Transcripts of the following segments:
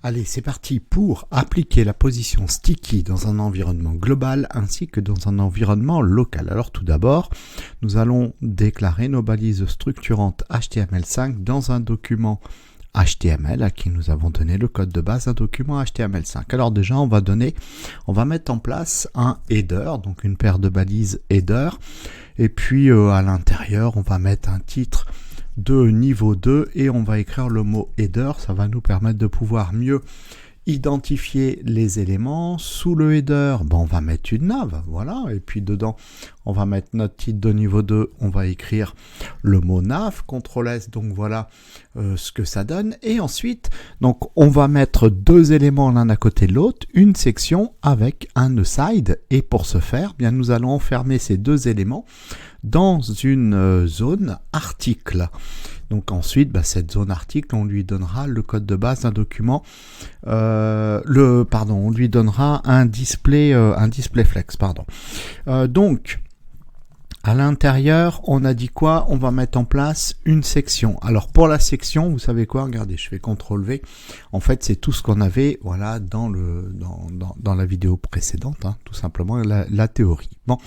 Allez, c'est parti pour appliquer la position sticky dans un environnement global ainsi que dans un environnement local. Alors tout d'abord, nous allons déclarer nos balises structurantes HTML5 dans un document HTML à qui nous avons donné le code de base d'un document HTML5. Alors déjà, on va mettre en place un header, donc une paire de balises header, et puis à l'intérieur, on va mettre un titre de niveau 2 et on va écrire le mot header. Ça va nous permettre de pouvoir mieux identifier les éléments. Sous le header, on va mettre une nav, voilà, et puis dedans on va mettre notre titre de niveau 2, on va écrire le mot nav, CTRL S, donc voilà ce que ça donne. Et ensuite, donc on va mettre deux éléments l'un à côté de l'autre, une section avec un aside, et pour ce faire, bien nous allons enfermer ces deux éléments dans une zone article. Donc ensuite, cette zone article, on lui donnera le code de base d'un document, on lui donnera un display flex, donc à l'intérieur, on a dit quoi? On va mettre en place une section. Alors pour la section, vous savez quoi? Regardez, je fais CTRL V. En fait, c'est tout ce qu'on avait, voilà, dans la vidéo précédente, tout simplement la théorie. Bon,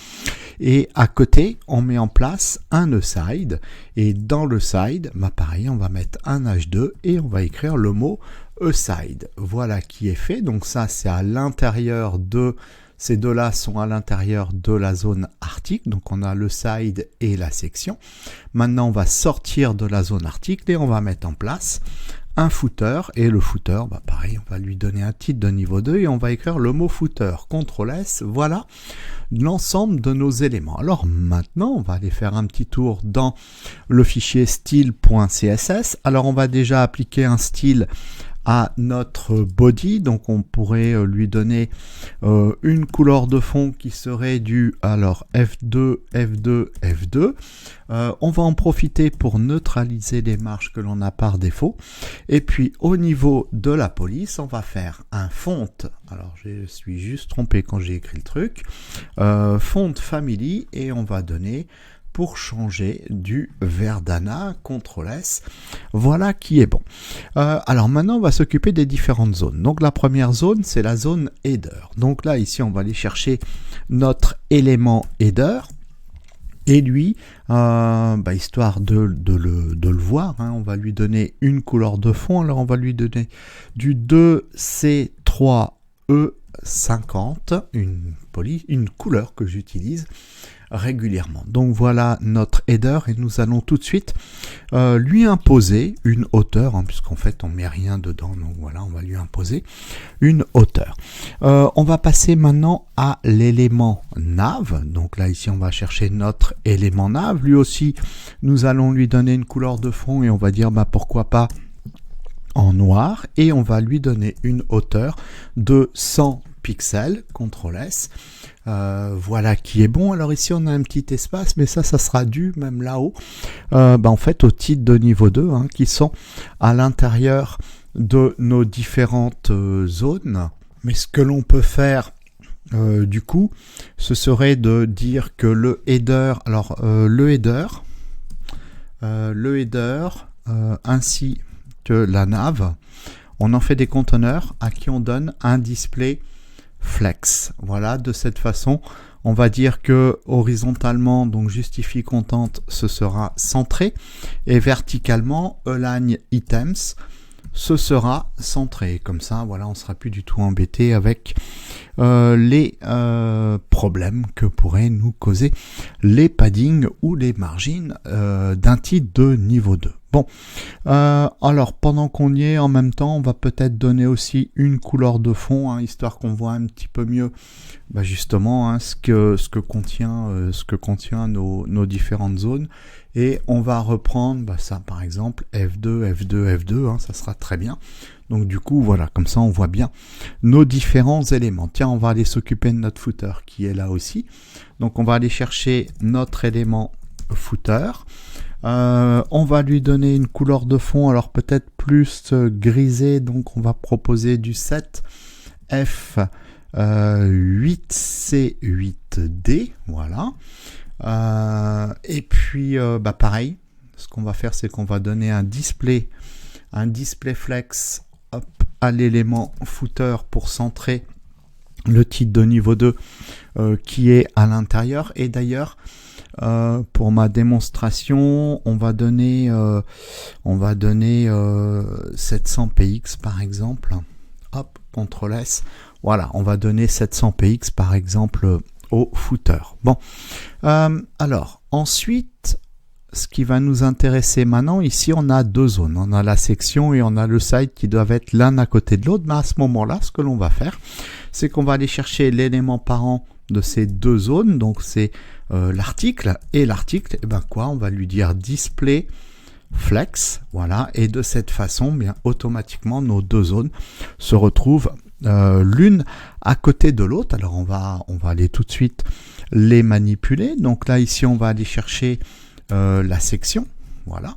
et à côté, on met en place un aside. Et dans le side, pareil, on va mettre un H2 et on va écrire le mot aside. Voilà qui est fait. Donc ça, c'est à l'intérieur de ces deux-là sont à l'intérieur de la zone article, donc on a le side et la section. Maintenant, on va sortir de la zone article et on va mettre en place un footer. Et le footer, pareil, on va lui donner un titre de niveau 2 et on va écrire le mot footer. CTRL S, voilà l'ensemble de nos éléments. Alors maintenant, on va aller faire un petit tour dans le fichier style.css. Alors on va déjà appliquer un style à notre body, donc on pourrait lui donner une couleur de fond qui serait du F2, F2, F2. On va en profiter pour neutraliser les marges que l'on a par défaut. Et puis au niveau de la police, on va faire un font. Alors je suis juste trompé quand j'ai écrit le truc. Font family et on va donner pour changer du Verdana, CTRL S, voilà qui est bon. Alors maintenant, on va s'occuper des différentes zones. Donc la première zone, c'est la zone header. Donc là, ici, on va aller chercher notre élément header. Et lui, histoire de le voir, on va lui donner une couleur de fond. Alors on va lui donner du 2C3E50, une couleur que j'utilise régulièrement. Donc voilà notre header et nous allons tout de suite lui imposer une hauteur, puisqu'en fait on met rien dedans, donc voilà, on va lui imposer une hauteur. On va passer maintenant à l'élément nav. Donc là ici on va chercher notre élément nav. Lui aussi nous allons lui donner une couleur de fond et on va dire pourquoi pas en noir, et on va lui donner une hauteur de 100 pixels, CTRL S. Voilà qui est bon. Alors ici on a un petit espace, mais ça sera dû même là-haut en fait au titre de niveau 2 qui sont à l'intérieur de nos différentes zones. Mais ce que l'on peut faire du coup, ce serait de dire que le header, ainsi que la nav, on en fait des conteneurs à qui on donne un display flex. Voilà, de cette façon, on va dire que horizontalement, donc justify content, ce sera centré, et verticalement, align items, ce sera centré. Comme ça, voilà, on ne sera plus du tout embêté avec les problèmes que pourraient nous causer les paddings ou les margines d'un titre de niveau 2. Bon, alors pendant qu'on y est, en même temps, on va peut-être donner aussi une couleur de fond, histoire qu'on voit un petit peu mieux, justement, ce que contient nos différentes zones. Et on va reprendre ça, par exemple, F2, F2, F2, ça sera très bien. Donc du coup, voilà, comme ça, on voit bien nos différents éléments. Tiens, on va aller s'occuper de notre footer qui est là aussi. Donc on va aller chercher notre élément footer. On va lui donner une couleur de fond, alors peut-être plus grisée, donc on va proposer du 7F8C8D, voilà. Et puis pareil, ce qu'on va faire, c'est qu'on va donner un display flex à l'élément footer pour centrer le titre de niveau 2 qui est à l'intérieur. Et d'ailleurs, pour ma démonstration, on va donner 700 px par exemple. Hop, CTRL S. Voilà, on va donner 700 px par exemple au footer. Bon, alors ensuite, ce qui va nous intéresser maintenant, ici on a deux zones. On a la section et on a le side qui doivent être l'un à côté de l'autre. Mais à ce moment-là, ce que l'on va faire, c'est qu'on va aller chercher l'élément parent de ces deux zones. Donc c'est l'article. Et l'article, eh ben quoi, on va lui dire display flex. Voilà. Et de cette façon, bien automatiquement, nos deux zones se retrouvent l'une à côté de l'autre. Alors on va aller tout de suite les manipuler. Donc là, ici, on va aller chercher la section, voilà.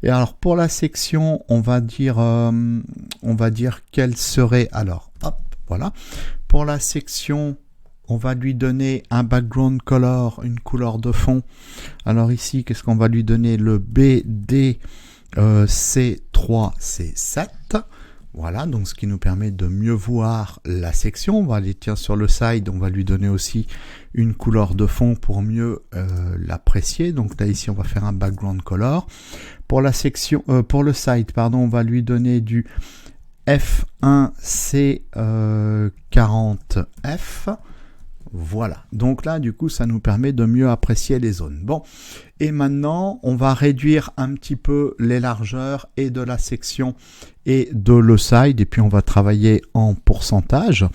Et alors pour la section, on va dire quelle serait, alors hop, voilà. Pour la section, on va lui donner un background color, une couleur de fond. Alors ici, qu'est-ce qu'on va lui donner? Le BD C3 C7. Voilà, donc ce qui nous permet de mieux voir la section. On va aller sur le side, on va lui donner aussi une couleur de fond pour mieux l'apprécier. Donc là ici on va faire un background color. Pour la section, pour le side, pardon, on va lui donner du F1C40F. Voilà, donc là du coup ça nous permet de mieux apprécier les zones. Bon, et maintenant on va réduire un petit peu les largeurs et de la section et de le side, et puis on va travailler en pourcentage.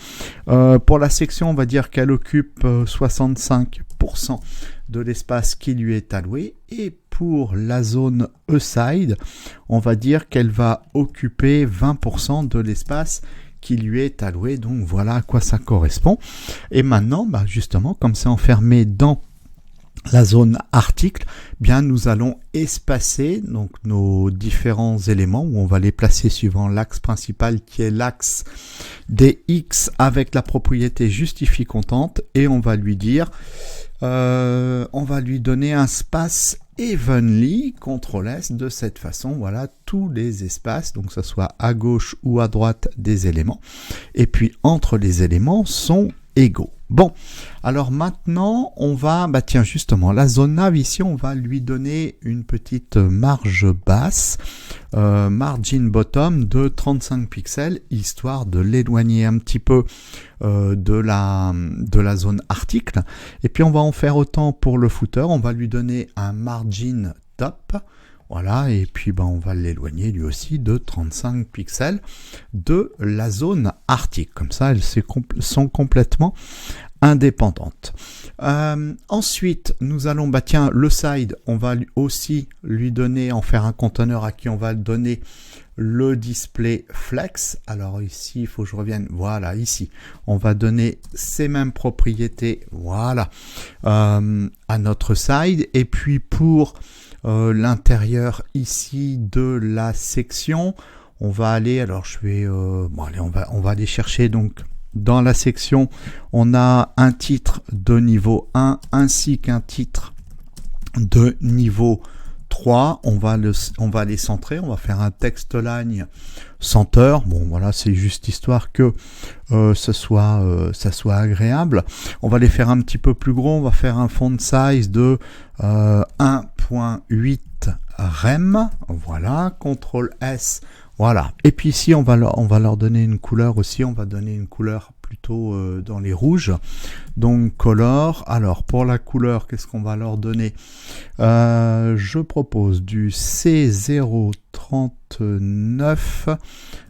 Pour la section, on va dire qu'elle occupe 65% de l'espace qui lui est alloué, et pour la zone E-side, on va dire qu'elle va occuper 20% de l'espace qui lui est alloué. Donc voilà à quoi ça correspond. Et maintenant, justement, comme c'est enfermé dans la zone article, bien nous allons espacer donc nos différents éléments, où on va les placer suivant l'axe principal qui est l'axe des X avec la propriété justifie contente, et on va lui dire on va lui donner un space evenly, CTRL S, de cette façon. Voilà, tous les espaces, donc que ce soit à gauche ou à droite des éléments, et puis entre les éléments sont égaux. Bon, alors maintenant on va, tiens justement, la zone nav ici, on va lui donner une petite marge basse, margin bottom de 35 pixels, histoire de l'éloigner un petit peu de la zone article. Et puis on va en faire autant pour le footer, on va lui donner un margin top. Voilà, et puis on va l'éloigner lui aussi de 35 pixels de la zone article. Comme ça, elles sont complètement indépendantes. Ensuite, nous allons, tiens, le side, on va aussi lui donner, en faire un conteneur à qui on va donner le display flex. Alors ici, il faut que je revienne, voilà, ici, on va donner ces mêmes propriétés, voilà, à notre side. Et puis pour l'intérieur ici de la section, on va aller, alors je vais allez, on va aller chercher. Donc dans la section, on a un titre de niveau 1 ainsi qu'un titre de niveau 3. On va les centrer, on va faire un text line center. Bon voilà, c'est juste histoire que ça soit agréable. On va les faire un petit peu plus gros, on va faire un font size de 1.8 rem. Voilà, CTRL S. Voilà. Et puis ici, on va leur donner une couleur aussi. On va donner une couleur plutôt dans les rouges. Donc color. Alors pour la couleur, qu'est-ce qu'on va leur donner? Je propose du C039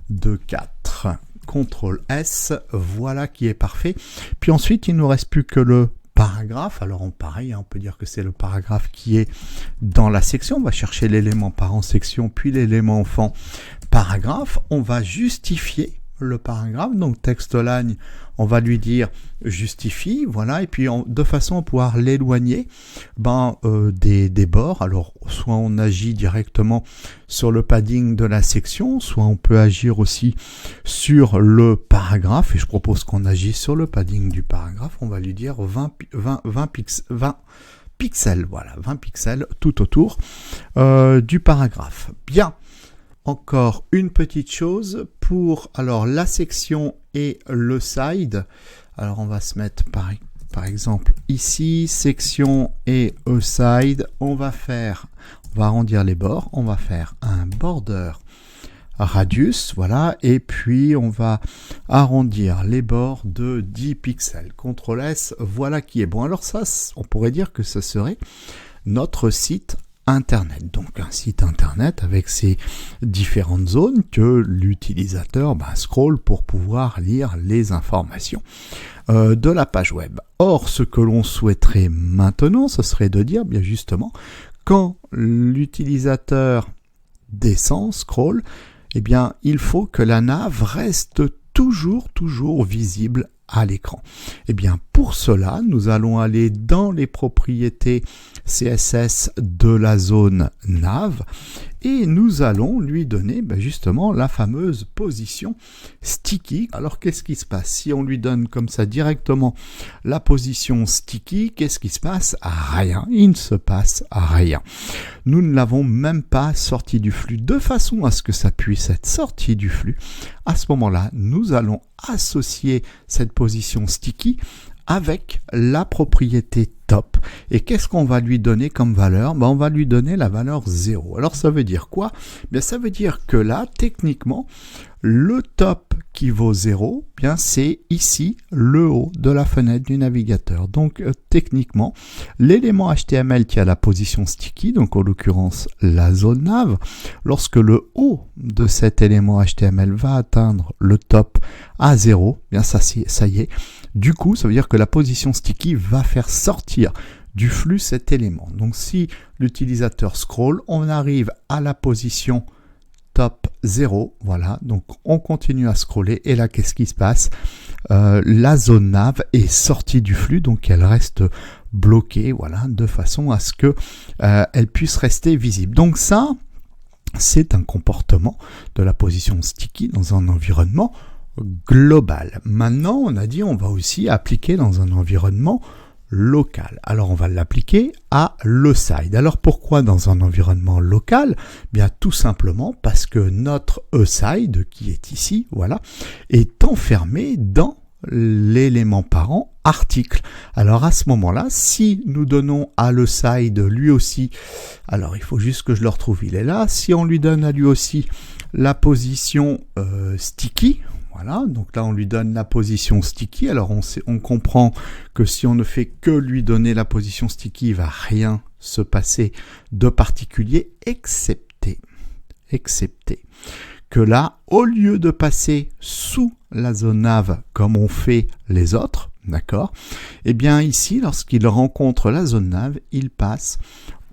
de 4. CTRL S. Voilà qui est parfait. Puis ensuite, il ne nous reste plus que le paragraphe. Alors pareil, on peut dire que c'est le paragraphe qui est dans la section. On va chercher l'élément parent section, puis l'élément enfant paragraphe. On va justifier le paragraphe, donc text line, on va lui dire justifie, voilà, et puis de façon à pouvoir l'éloigner des bords. Alors soit on agit directement sur le padding de la section, soit on peut agir aussi sur le paragraphe, et je propose qu'on agisse sur le padding du paragraphe. On va lui dire 20 pixels, voilà, 20 pixels tout autour du paragraphe. Bien. encore une petite chose pour alors la section et le side. Alors on va se mettre par exemple ici, section et side. On va arrondir les bords. On va faire un border radius, voilà, et puis on va arrondir les bords de 10 pixels. CTRL S, voilà qui est bon. Alors ça, on pourrait dire que ce serait notre site internet. Donc un site internet avec ces différentes zones que l'utilisateur scrolle pour pouvoir lire les informations de la page web. Or, ce que l'on souhaiterait maintenant, ce serait de dire, bien justement, quand l'utilisateur descend, scroll, eh bien, il faut que la nav reste toujours visible à l'écran. Eh bien, pour cela, nous allons aller dans les propriétés CSS de la zone nav et nous allons lui donner justement la fameuse position sticky. Alors, qu'est-ce qui se passe? Si on lui donne comme ça directement la position sticky, qu'est-ce qui se passe? Rien. Il ne se passe rien. Nous ne l'avons même pas sorti du flux. De façon à ce que ça puisse être sorti du flux, à ce moment-là, nous allons associer cette position sticky avec la propriété top. Et qu'est-ce qu'on va lui donner comme valeur? On va lui donner la valeur 0. Alors ça veut dire quoi? Bien, ça veut dire que là, techniquement, le top qui vaut 0, bien c'est ici le haut de la fenêtre du navigateur. Donc techniquement, l'élément HTML qui a la position sticky, donc en l'occurrence la zone nav, lorsque le haut de cet élément HTML va atteindre le top à 0, bien ça y est. Du coup, ça veut dire que la position sticky va faire sortir du flux cet élément. Donc si l'utilisateur scroll, on arrive à la position top 0, voilà, donc on continue à scroller et là qu'est-ce qui se passe? La zone nav est sortie du flux, donc elle reste bloquée, voilà, de façon à ce que elle puisse rester visible. Donc ça, c'est un comportement de la position sticky dans un environnement global. Maintenant, on a dit on va aussi appliquer dans un environnement local. Alors on va l'appliquer à le side. Alors pourquoi dans un environnement local? Bien tout simplement parce que notre side qui est ici, voilà, est enfermé dans l'élément parent article. Alors à ce moment-là, si nous donnons à le side lui aussi, alors il faut juste que je le retrouve, il est là, si on lui donne à lui aussi la position sticky, voilà, donc là on lui donne la position sticky, alors on comprend que si on ne fait que lui donner la position sticky, il va rien se passer de particulier, excepté que là, au lieu de passer sous la zone nav comme on fait les autres, d'accord, eh bien ici, lorsqu'il rencontre la zone nav, il passe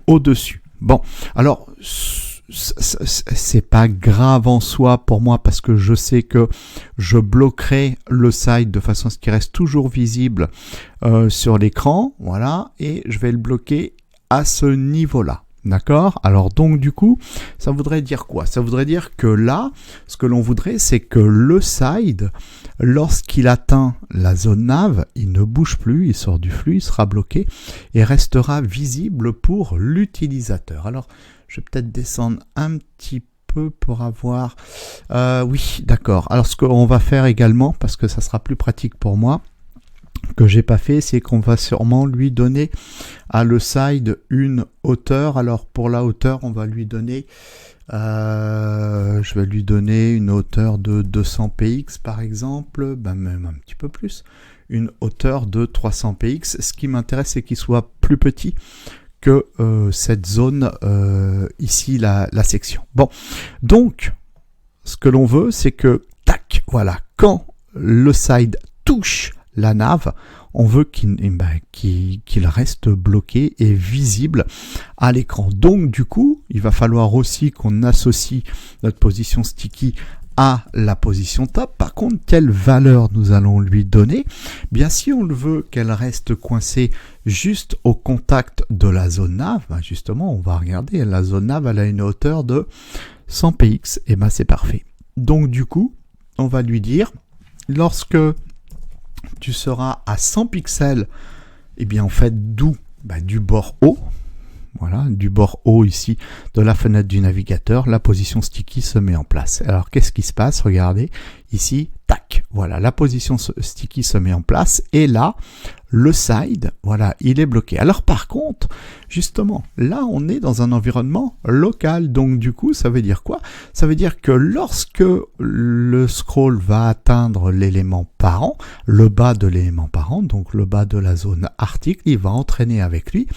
au-dessus. Bon, alors c'est pas grave en soi pour moi parce que je sais que je bloquerai le site de façon à ce qu'il reste toujours visible sur l'écran, voilà, et je vais le bloquer à ce niveau-là. D'accord? Alors donc du coup, ça voudrait dire quoi? Ça voudrait dire que là, ce que l'on voudrait, c'est que le side, lorsqu'il atteint la zone nav, il ne bouge plus, il sort du flux, il sera bloqué et restera visible pour l'utilisateur. Alors, je vais peut-être descendre un petit peu pour avoir... oui, d'accord. Alors ce qu'on va faire également, parce que ça sera plus pratique pour moi, que j'ai pas fait, c'est qu'on va sûrement lui donner à le side une hauteur. Alors pour la hauteur, on va lui donner, je vais lui donner une hauteur de 200 px par exemple, même un petit peu plus, une hauteur de 300 px. Ce qui m'intéresse, c'est qu'il soit plus petit que cette zone ici, la section. Bon, donc ce que l'on veut, c'est que tac, voilà, quand le side touche la nav, on veut qu'il reste bloqué et visible à l'écran. Donc du coup, il va falloir aussi qu'on associe notre position sticky à la position top. Par contre, quelle valeur nous allons lui donner? Bien, si on le veut qu'elle reste coincée juste au contact de la zone nav, justement, on va regarder, la zone nav, elle a une hauteur de 100 px, et c'est parfait. Donc du coup, on va lui dire, lorsque tu seras à 100 pixels, et bien en fait d'où? Du bord haut, voilà, du bord haut ici de la fenêtre du navigateur, la position sticky se met en place. Alors qu'est-ce qui se passe? Regardez, ici, tac, voilà, la position sticky se met en place et là, le side, voilà, il est bloqué. Alors par contre, justement, là on est dans un environnement local, donc du coup ça veut dire quoi? Ça veut dire que lorsque le scroll va atteindre l'élément parent, le bas de l'élément parent, donc le bas de la zone article, il va entraîner avec lui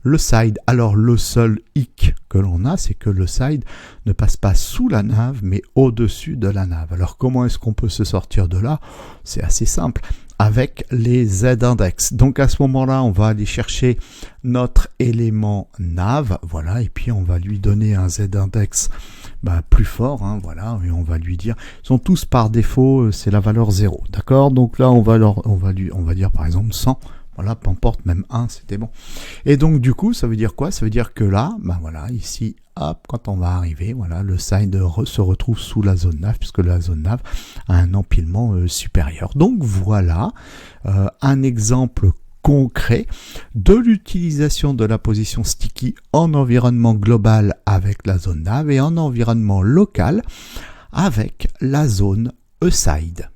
le side. Alors le seul hic que l'on a, c'est que le side ne passe pas sous la nav, mais au-dessus de la nav. Alors comment est-ce qu'on peut se sortir de là? C'est assez simple, avec les Z-index. Donc à ce moment-là, on va aller chercher notre élément nav, voilà, et puis on va lui donner un Z-index plus fort, hein, voilà, et on va lui dire, ils sont tous par défaut, c'est la valeur 0, d'accord? Donc là, on va dire par exemple 100. Voilà, peu importe, même 1, c'était bon. Et donc, du coup, ça veut dire quoi? Ça veut dire que là, voilà, ici, hop, quand on va arriver, voilà, le side se retrouve sous la zone nav, puisque la zone nav a un empilement supérieur. Donc, voilà un exemple concret de l'utilisation de la position sticky en environnement global avec la zone nav et en environnement local avec la zone E-side.